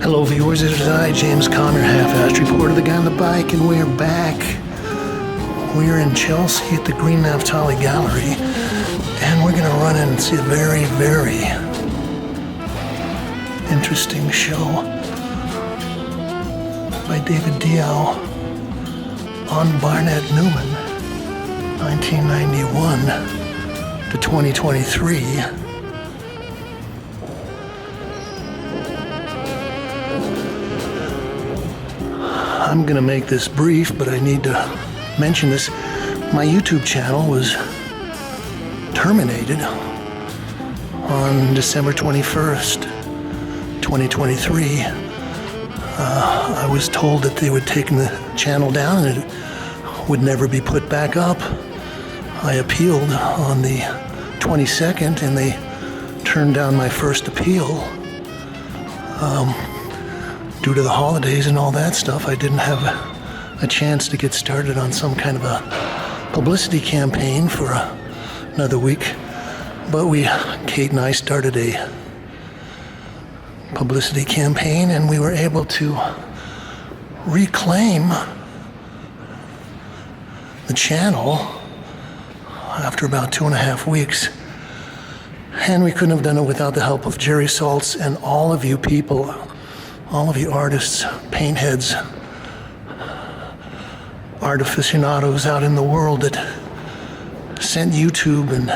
Hello viewers, it is I, James Conner, half-assed reporter, the guy on the bike, and we're back. We're in Chelsea at the GREENE NAFTALI gallery, and we're gonna run in and see a very, very interesting show by David Diao on Barnett Newman, 1991 to 2023. I'm gonna make this brief, but I need to mention this. My YouTube channel was terminated on December 21st, 2023. I was told that they would take the channel down and it would never be put back up. I appealed on the 22nd and they turned down my first appeal. Due to the holidays and all that stuff, I didn't have a chance to get started on some kind of a publicity campaign for another week. But Kate and I started a publicity campaign and we were able to reclaim the channel after about 2.5 weeks. And we couldn't have done it without the help of Jerry Saltz and all of you people, all of you artists, paint heads, art aficionados out in the world that sent YouTube and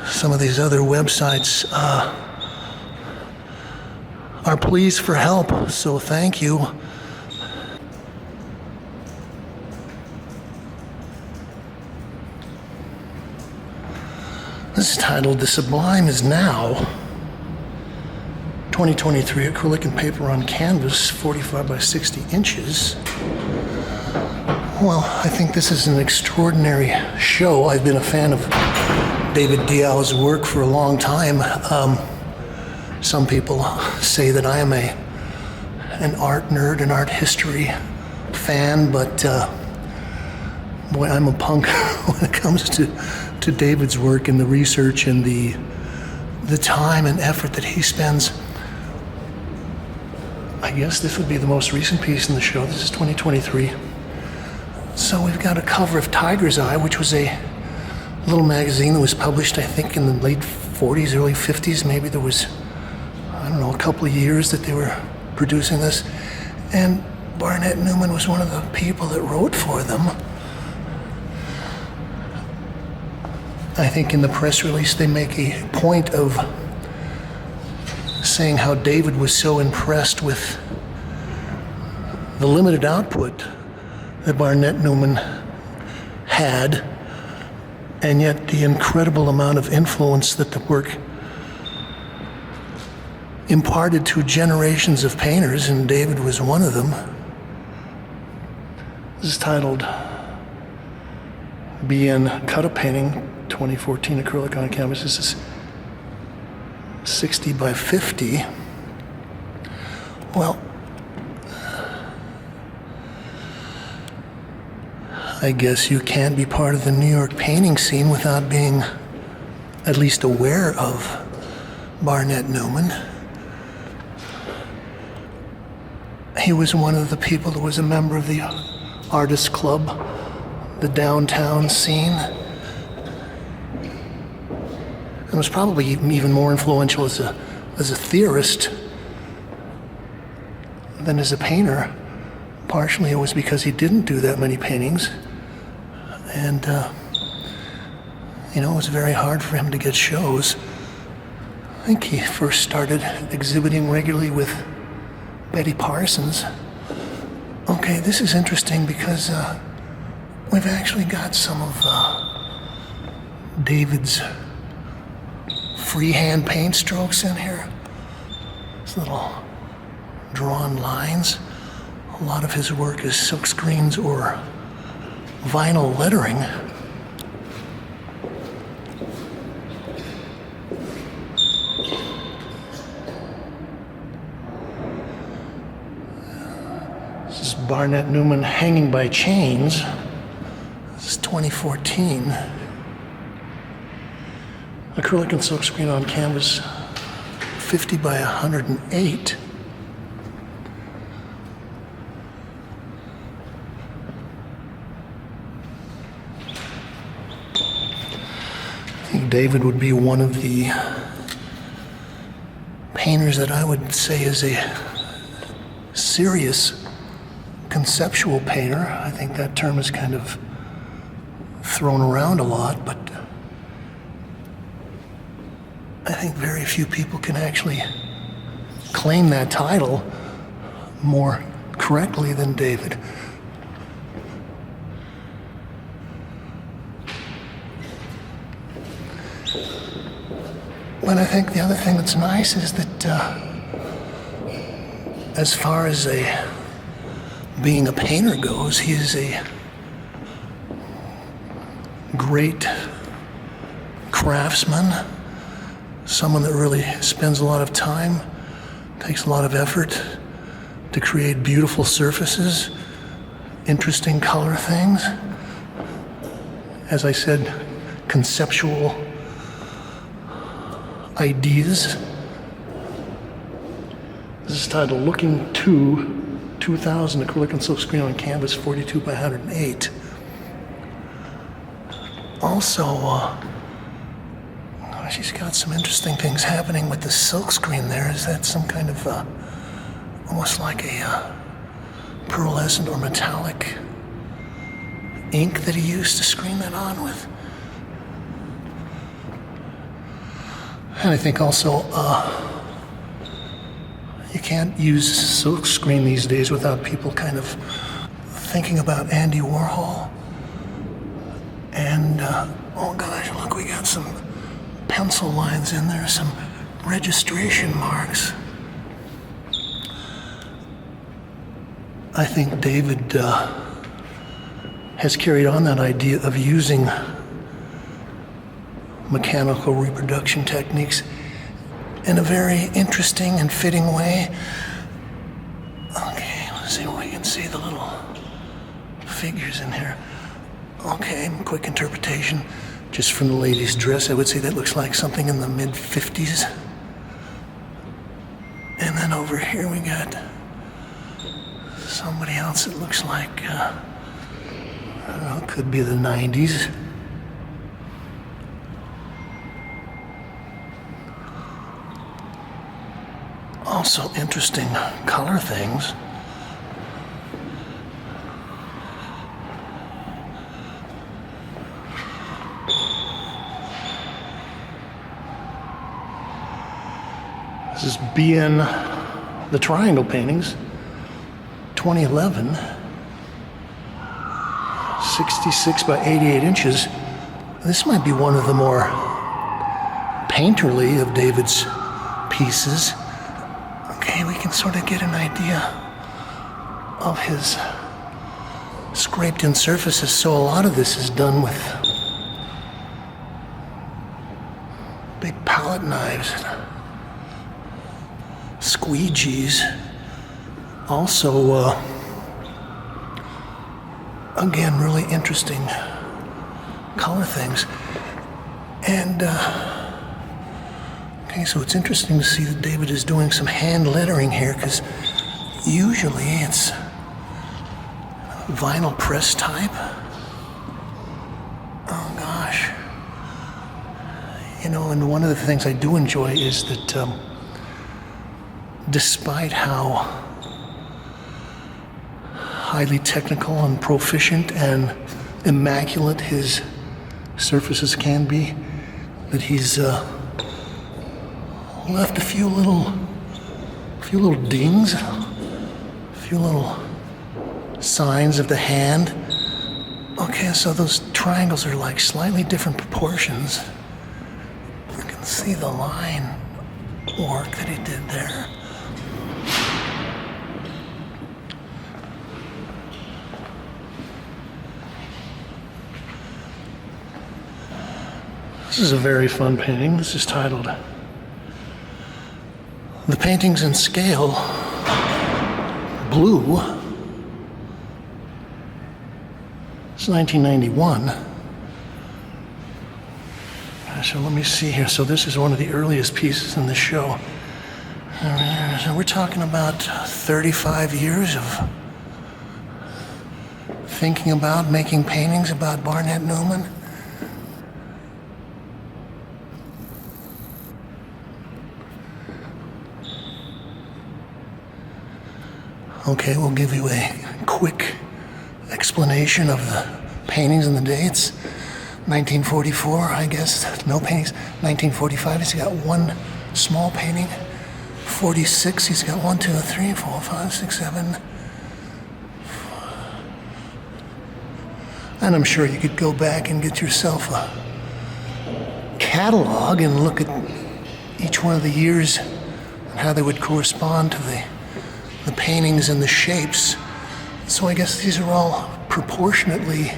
some of these other websites our pleas for help. So thank you. This is titled "The Sublime Is Now." 2023 acrylic and paper on canvas, 45 by 60 inches. Well, I think this is an extraordinary show. I've been a fan of David Diao's work for a long time. Some people say that I am an art nerd, an art history fan, but boy, I'm a punk when it comes to David's work and the research and the time and effort that he spends. I guess this would be the most recent piece in the show. This is 2023. So we've got a cover of Tiger's Eye, which was a little magazine that was published, I think, in the late 40s, early 50s. Maybe there was, I don't know, a couple of years that they were producing this. And Barnett Newman was one of the people that wrote for them. I think in the press release they make a point of saying how David was so impressed with the limited output that Barnett Newman had, and yet the incredible amount of influence that the work imparted to generations of painters, and David was one of them. This is titled BN Cut-Up Painting, 2014 acrylic on canvas. This is 60 by 50. Well, I guess you can't be part of the New York painting scene without being at least aware of Barnett Newman. He was one of the people that was a member of the Artists Club, the downtown scene, and was probably even more influential as a theorist than as a painter. Partially it was because he didn't do that many paintings, and You know, it was very hard for him to get shows. I think he first started exhibiting regularly with Betty Parsons. Okay, this is interesting because we've actually got some of David's freehand paint strokes in here. These little drawn lines. A lot of his work is silk screens or vinyl lettering. This is Barnett Newman, Hanging by Chains. This is 2014. Acrylic and silkscreen on canvas, 50 by 108. I think David would be one of the painters that I would say is a serious conceptual painter. I think that term is kind of thrown around a lot, but I think very few people can actually claim that title more correctly than David. But I think the other thing that's nice is that as far as being a painter goes, he is a great craftsman, someone that really spends a lot of time, takes a lot of effort to create beautiful surfaces, interesting color things. As I said, conceptual ideas. This is titled Looking to 2000 Acrylic and Silkscreen on Canvas, 42 by 108. Also, she's got some interesting things happening with the silkscreen there. Is that some kind of almost like a pearlescent or metallic ink that he used to screen that on with? And I think also you can't use silkscreen these days without people kind of thinking about Andy Warhol. And oh gosh, look, we got some pencil lines in there, some registration marks. I think David has carried on that idea of using mechanical reproduction techniques in a very interesting and fitting way. Okay, let's see if we can see the little figures in here. Okay, quick interpretation. Just from the lady's dress, I would say that looks like something in the mid-50s. And then over here we got somebody else that looks like, I don't know, it could be the 90s. Also interesting color things. This is BN, the Triangle Paintings, 2011, 66 by 88 inches. This might be one of the more painterly of David's pieces. Okay, we can sort of get an idea of his scraped in surfaces. So a lot of this is done with big palette knives, squeegees. Also, again, really interesting color things. And okay, so it's interesting to see that David is doing some hand lettering here, because usually it's vinyl press type. Oh gosh. You know, and one of the things I do enjoy is that despite how highly technical and proficient and immaculate his surfaces can be, that he's left a few little dings, a few little signs of the hand. Okay, so those triangles are like slightly different proportions. You can see the line work that he did there. This is a very fun painting. This is titled "The Paintings in Scale, Blue." It's 1991. So let me see here. So this is one of the earliest pieces in the show. So we're talking about 35 years of thinking about making paintings about Barnett Newman. Okay, we'll give you a quick explanation of the paintings and the dates. 1944, I guess, no paintings. 1945, he's got one small painting. 46, he's got 1, 2, 3, 4, 5, 6, 7. And I'm sure you could go back and get yourself a catalog and look at each one of the years and how they would correspond to the paintings and the shapes. So I guess these are all proportionately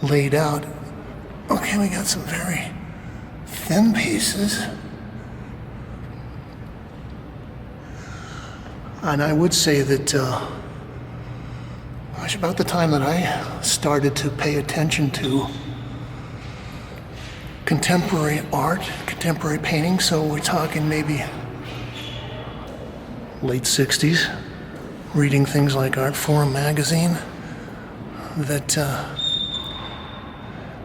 laid out. Okay, we got some very thin pieces. And I would say that it was about the time that I started to pay attention to contemporary art, contemporary painting. So we're talking maybe late 60s, reading things like Art Forum magazine, that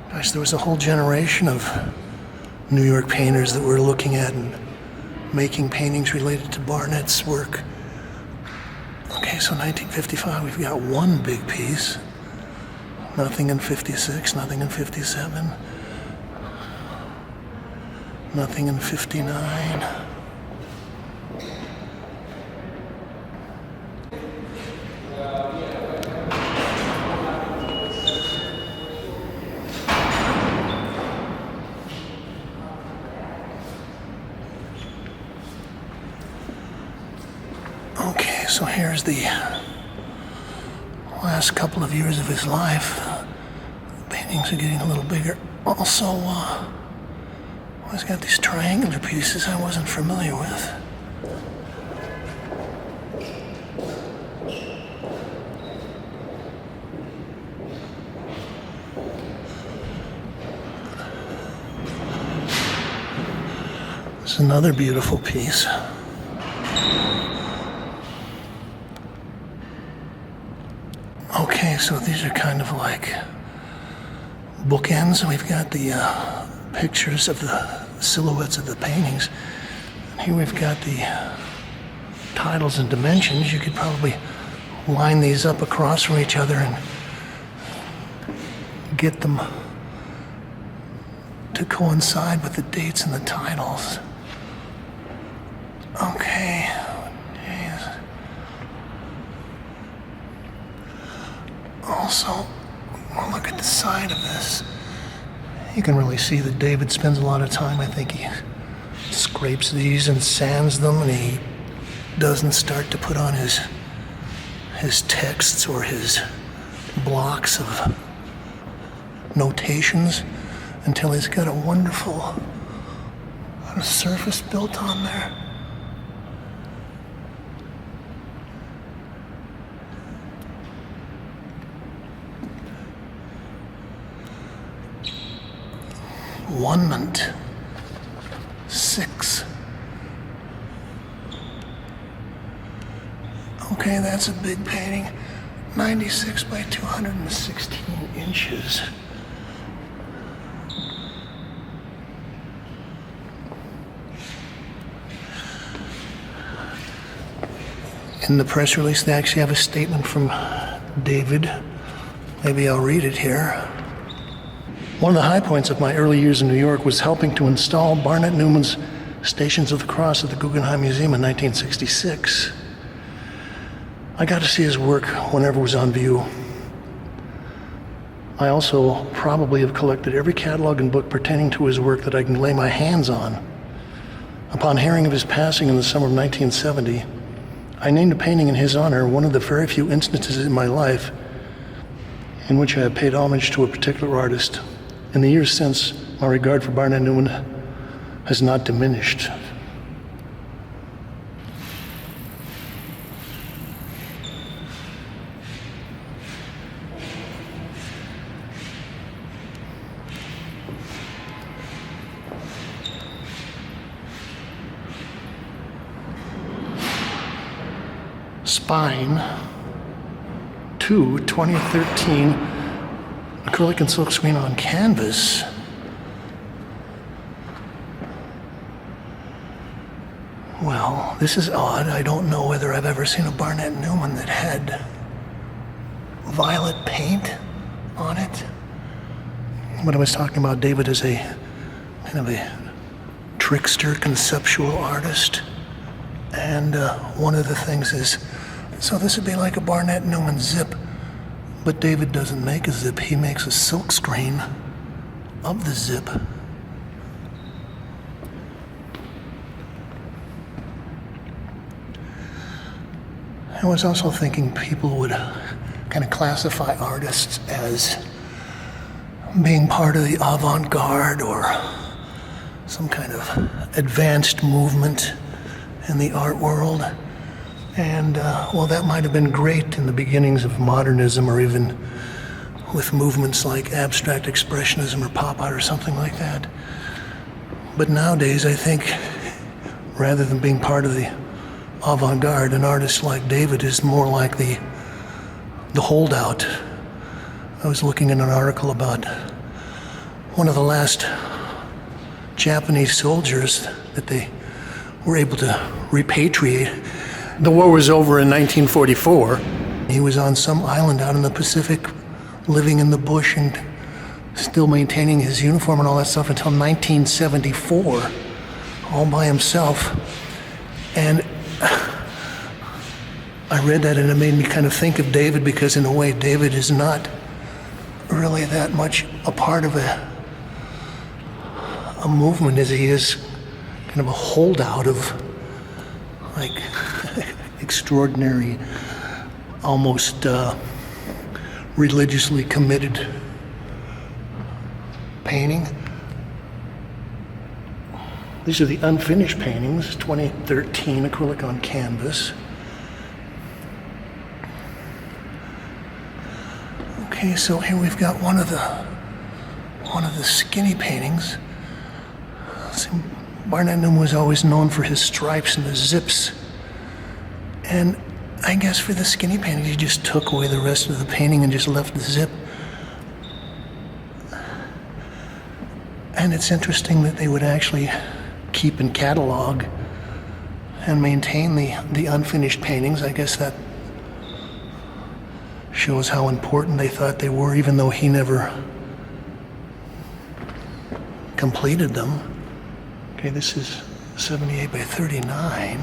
gosh, there was a whole generation of New York painters that were looking at and making paintings related to Barnett's work. Okay, so 1955, we've got one big piece. Nothing in 56, nothing in 57, nothing in 59. Okay, so here's the last couple of years of his life. Paintings are getting a little bigger. Also, he's got these triangular pieces I wasn't familiar with. This is another beautiful piece. Okay, so these are kind of like bookends. We've got the pictures of the silhouettes of the paintings. And here we've got the titles and dimensions. You could probably line these up across from each other and get them to coincide with the dates and the titles. Okay. Jeez. Also, we'll look at the side of this. You can really see that David spends a lot of time. I think he scrapes these and sands them, and he doesn't start to put on his texts or his blocks of notations until he's got a wonderful surface built on there. One-ment 6. Okay, that's a big painting. 96 by 216 inches. In the press release, they actually have a statement from David. Maybe I'll read it here. One of the high points of my early years in New York was helping to install Barnett Newman's Stations of the Cross at the Guggenheim Museum in 1966. I got to see his work whenever it was on view. I also probably have collected every catalog and book pertaining to his work that I can lay my hands on. Upon hearing of his passing in the summer of 1970, I named a painting in his honor, one of the very few instances in my life in which I have paid homage to a particular artist. In the years since, my regard for Barnett Newman has not diminished. Spine 2, 2013, acrylic and silkscreen on canvas. Well, this is odd. I don't know whether I've ever seen a Barnett Newman that had violet paint on it. When I was talking about David as a kind of a trickster, conceptual artist, and one of the things is, so this would be like a Barnett Newman zip, but David doesn't make a zip. He makes a silk screen of the zip. I was also thinking people would kind of classify artists as being part of the avant-garde or some kind of advanced movement in the art world. And, well, that might have been great in the beginnings of modernism, or even with movements like abstract expressionism or pop art or something like that. But nowadays, I think, rather than being part of the avant-garde, an artist like David is more like the holdout. I was looking at an article about one of the last Japanese soldiers that they were able to repatriate. The war was over in 1944. He was on some island out in the Pacific, living in the bush and still maintaining his uniform and all that stuff until 1974, all by himself. And I read that and it made me kind of think of David, because in a way David is not really that much a part of a movement as he is kind of a holdout of like extraordinary, almost religiously committed painting. These are the unfinished paintings, 2013 acrylic on canvas. Okay, so here we've got one of the skinny paintings. See, Barnett Newman was always known for his stripes and the zips. And I guess for the skinny painting, he just took away the rest of the painting and just left the zip. And it's interesting that they would actually keep and catalog and maintain the unfinished paintings. I guess that shows how important they thought they were, even though he never completed them. Okay, this is 78 by 39.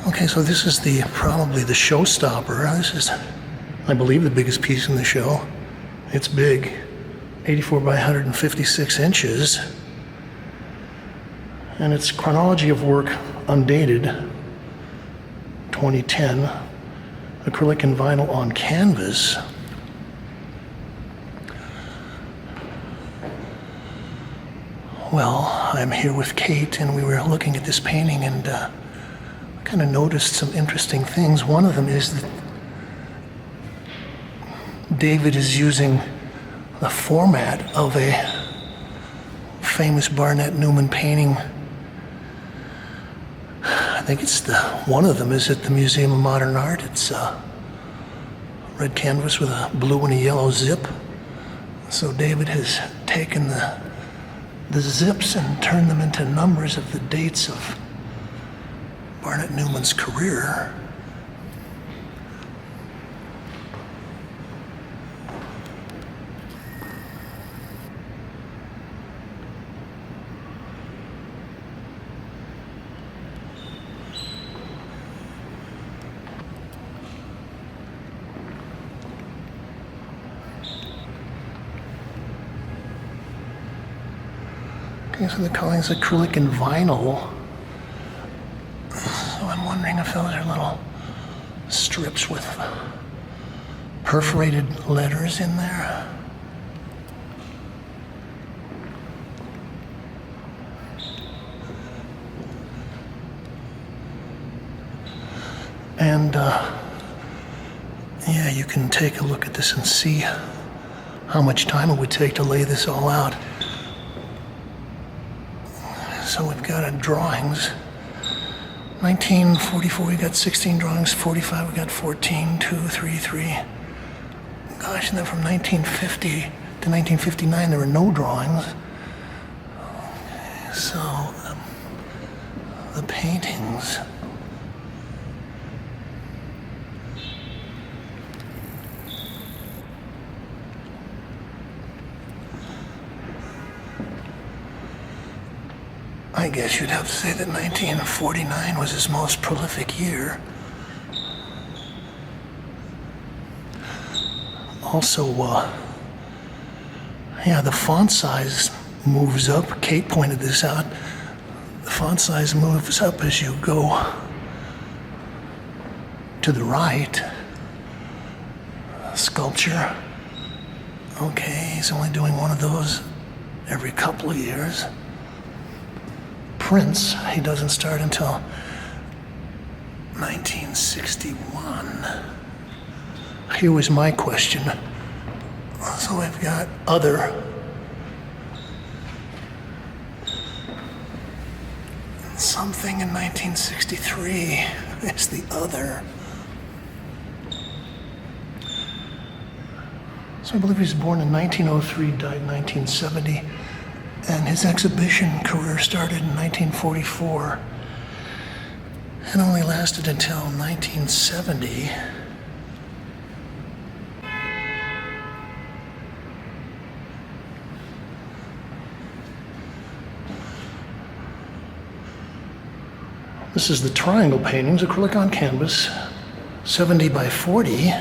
Okay, so this is probably the showstopper. This is, I believe, the biggest piece in the show. It's big, 84 by 156 inches. And it's Chronology of Work, undated, 2010, acrylic and vinyl on canvas. Well, I'm here with Kate, and we were looking at this painting, and kind of noticed some interesting things. One of them is that David is using the format of a famous Barnett Newman painting. I think it's one of them is at the Museum of Modern Art. It's red canvas with a blue and a yellow zip. So David has taken the zips and turned them into numbers of the dates of Barnett Newman's career. Okay, so they're calling this acrylic and vinyl. So I'm wondering if those are little strips with perforated letters in there. And yeah, you can take a look at this and see how much time it would take to lay this all out. So we've got drawings. 1944, we got 16 drawings. 45, we got 14, 2, 3, 3. Gosh, and then from 1950 to 1959, there were no drawings. So, the paintings. I guess you'd have to say that 1949 was his most prolific year. Also, yeah, the font size moves up. Kate pointed this out. The font size moves up as you go to the right. Sculpture. Okay, he's only doing one of those every couple of years. Prince, he doesn't start until 1961. Here was my question. So we've got other. Something in 1963 is the other. So I believe he was born in 1903, died in 1970. And his exhibition career started in 1944 and only lasted until 1970. This is the triangle paintings, acrylic on canvas, 70 by 40.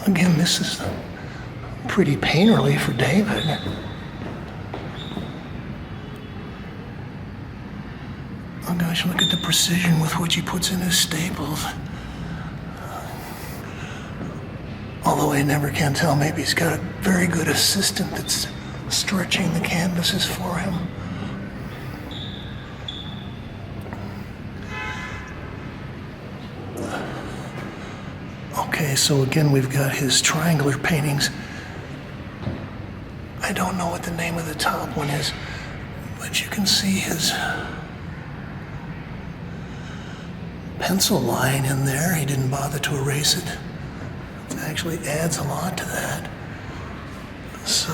Again, this is pretty painterly for David. Oh gosh, look at the precision with which he puts in his staples. Although I never can tell, maybe he's got a very good assistant that's stretching the canvases for him. Okay, so again, we've got his triangular paintings. I don't know what the name of the top one is, but you can see his pencil line in there. He didn't bother to erase it. It actually adds a lot to that. So,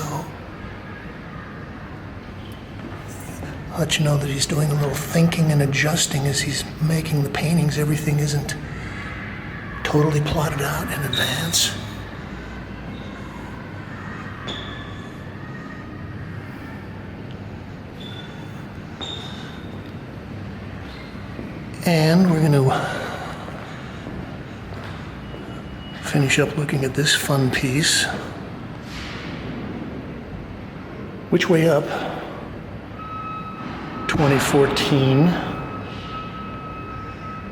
I'll let you know that he's doing a little thinking and adjusting as he's making the paintings. Everything isn't totally plotted out in advance. And we're going to finish up looking at this fun piece. Which Way Up? 2014.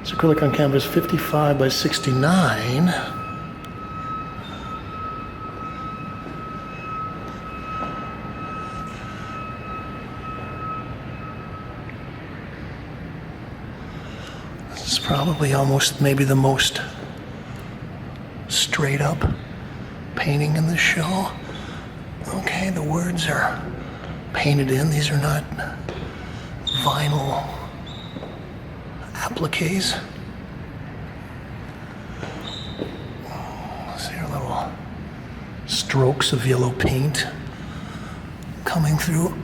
It's acrylic on canvas, 55 by 69. This is probably almost maybe the most straight up painting in the show. Okay, the words are painted in. These are not vinyl appliques. See here little strokes of yellow paint coming through.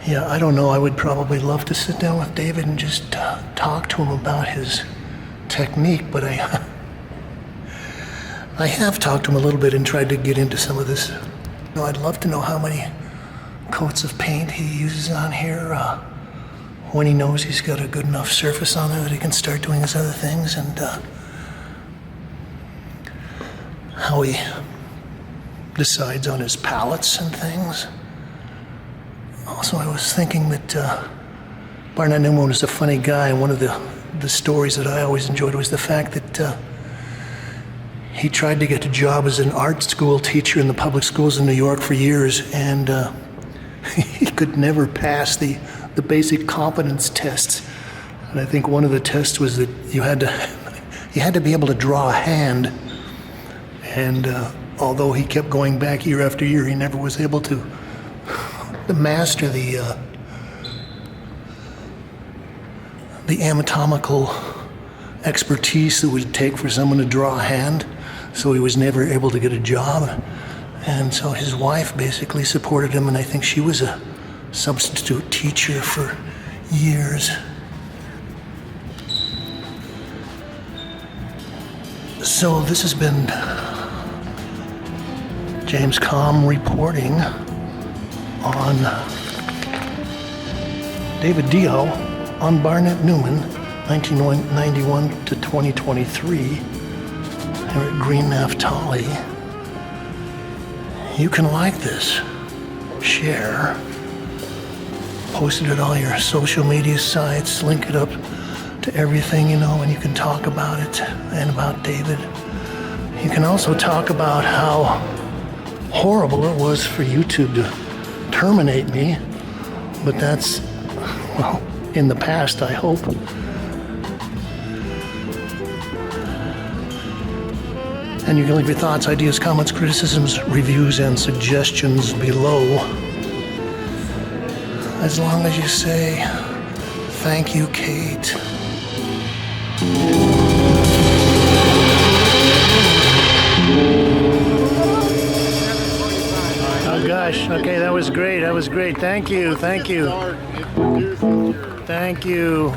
Yeah, I don't know. I would probably love to sit down with David and just talk to him about his technique, but I have talked to him a little bit and tried to get into some of this. I'd love to know how many coats of paint he uses on here when he knows he's got a good enough surface on there that he can start doing his other things, and how he decides on his palettes and things. Also, I was thinking that Barnett Newman was a funny guy, and one of the stories that I always enjoyed was the fact that he tried to get a job as an art school teacher in the public schools in New York for years, and he could never pass the basic competence tests. And I think one of the tests was that you had to be able to draw a hand, and although he kept going back year after year, he never was able to master the anatomical expertise that would take for someone to draw a hand, so he was never able to get a job. And so his wife basically supported him, and I think she was a substitute teacher for years. So this has been James Kalm reporting on David Diao on Barnett Newman, 1991 to 2023, here at GREENE NAFTALI. You can like this, share, post it at all your social media sites, link it up to everything, and you can talk about it and about David. You can also talk about how horrible it was for YouTube to terminate me, but that's, well, in the past, I hope. And you can leave your thoughts, ideas, comments, criticisms, reviews, and suggestions below. As long as you say, thank you, Kate. Oh gosh, okay, that was great, Thank you. Thank you.